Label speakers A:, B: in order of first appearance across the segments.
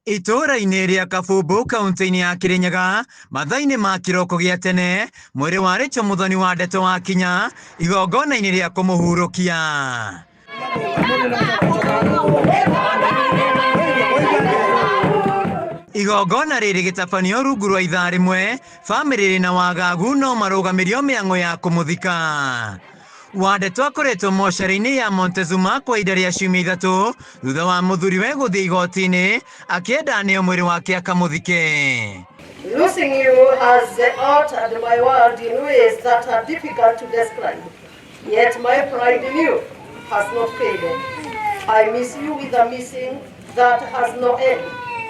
A: Itũũra-inĩ rĩa Kabumbu kaunti-inĩ ya Kirinyaga mathaa-inĩ ma kĩroko gĩa tene mwĩrĩ wa Rachel Muthoni wa Ndeto wakinya igongona-inĩ rĩa kũmũhurũkia. Igongona rĩrĩ gĩtabanio rungu rwa ithaa rĩmwe, bamĩrĩ na wagagu no marũgamĩrio mĩang'o ya kũmũthika. Wa Ndeto akoretwo mocarĩ-inĩ ya Montezuma kwa ihinda rĩa ciumia ithatũ thutha wa mũthuriwe gũthiĩ igoti-inĩ akĩenda aneo mwĩrĩ wake akamũthike.
B: Losing you has altered my world in ways that are difficult to describe. Yet my pride in you has not faded. I miss you with a missing that has no end,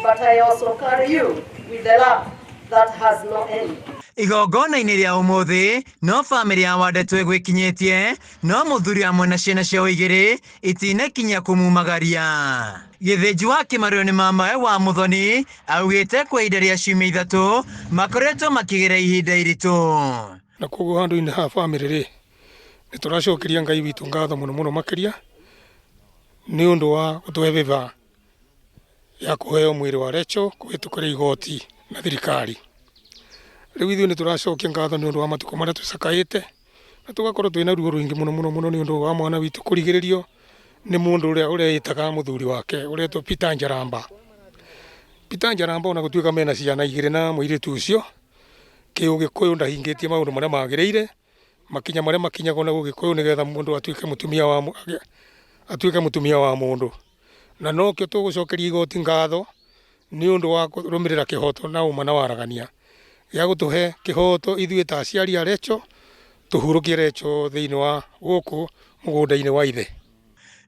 B: but I also carry you with the love that has no end.
A: Igongona-inĩ rĩa ũmũthĩ no bamĩrĩ ya Wa Ndeto ĩgwĩkinyĩtie, no mũthuri hamwe na ciana ciao igĩrĩ itinekinyia kũmumagaria. Gĩthĩnji wa kĩmarũrũ nĩ mamawe wa Muthoni augĩte kwa ihinda rĩa ciumia ithatũ makoretwo makĩgera ihinda iritũ.
C: Na koguo handũ-inĩ ha bamĩrĩ rĩ, nĩ tũracokeria Ngai witũ ngatho mũno mũno makĩria nĩ ũndũ wa gũtũhe vĩva ya kũheo mwĩrĩ wa Rachel kũhĩtũkĩra igoti na thirikari. Rĩu ithuĩ nĩ tũracokia ngatho nĩ ũndũ wa matukũ marĩa tũcakaĩte na tũgakorwo twĩna ruo rũingĩ mũno mũno mũno nĩ ũndũ wa mwana witũ kũrigĩrĩrio nĩ mũndũ ũrĩa ũreĩtaga mũthuri wake ũretwo Peter Njaramba. Peter Njaramba ona gũtuĩka mena ciana igĩrĩ na mũirĩtu ũcio, kĩũgĩkũyũ ndahingĩtie maũndũ marĩa magĩrĩire, makinya marĩa makinyagwo na Gĩkũyũ nĩgetha mũndũ atuĩke mũtumia wa mũndũ. Na nokĩo tũgũcokeria igoti ngatho nĩ ũndũ wa kũrũmĩrĩra kĩhoto na ũma na waragania gĩa gũtũhe kĩhoto ithuĩ ta aciari a Rachel tũhurũkie Rachel thĩinĩ wa gũkũ mũgũnda-inĩ wa ithe.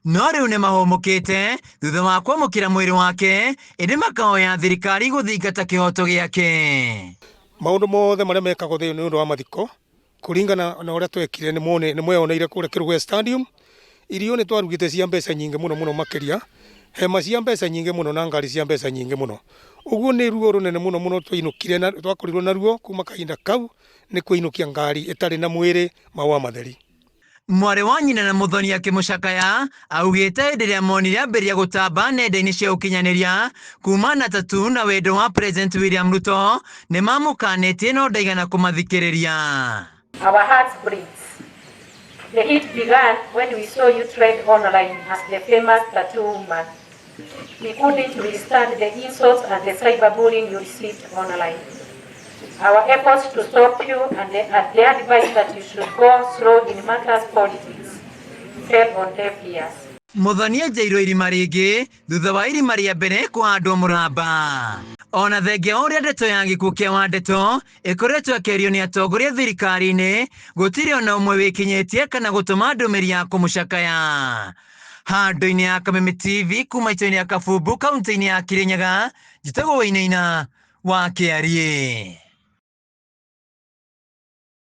A: No rĩu nĩ mahũmũkĩte thutha wa kwamũkĩra mwĩrĩ wake ĩndĩ makahoya thirikari gũthingata kĩhoto gĩake.
C: Maũndũ mothe marĩa mekagwo thĩinĩ nĩ ũndũ wa mathiko kũringana na ũrĩa twekire nĩ mweyoneire kũrĩa Kĩrũgwe Stadium. Irio nĩ twarugĩte cia mbeca nyingĩ mũno mũno makĩria, hema cia mbeca nyingĩ mũno na ngari cia mbeca nyingĩ mũno. Ũguo nĩ ruo rũnene mũno mũno twainũkire na twakorirwo na ruo kuma kahinda kau nĩ kũinũkia ngari ĩtarĩ na mwĩrĩ maũa matheri.
A: Mwarĩ wa nyina na Muthoni akĩmũcakaya augĩte hĩndĩ ĩrĩa monire ambĩrĩria gũtamba nenda-inĩ cia ũkinyanĩria kuma na tatu na wendo wa President William Ruto nĩ mamũkanĩtie no ndaigana kũmathikĩrĩria.
D: Our hearts bleed. The hit began when we saw you trend online as the famous tattoo woman. We couldn't withstand the insults and the cyberbullying you received online. Our efforts to stop you and the advice that you should go slow in matters politics fell on deaf ears.
A: Muthoni enjeirwo irima rĩngĩ thutha wa irima rĩa mbere kũhandwo mũramba. Ona thengia ũrĩa ndeto ya gĩkuũ kĩa Wa Ndeto ĩkoretwo ĩkĩario nĩ atongoria thirikari-inĩ, gũtirĩ ona ũmwe wĩkinyĩtie kana gũtũma ndũmĩrĩri ya kũmũcakaya. Handũ-inĩ ya Kameme TV kuma itũũra-inĩ ya Kabumbu kaunti-inĩ ya Kirinyaga, njĩtagwo Wainaina wa Kĩarie.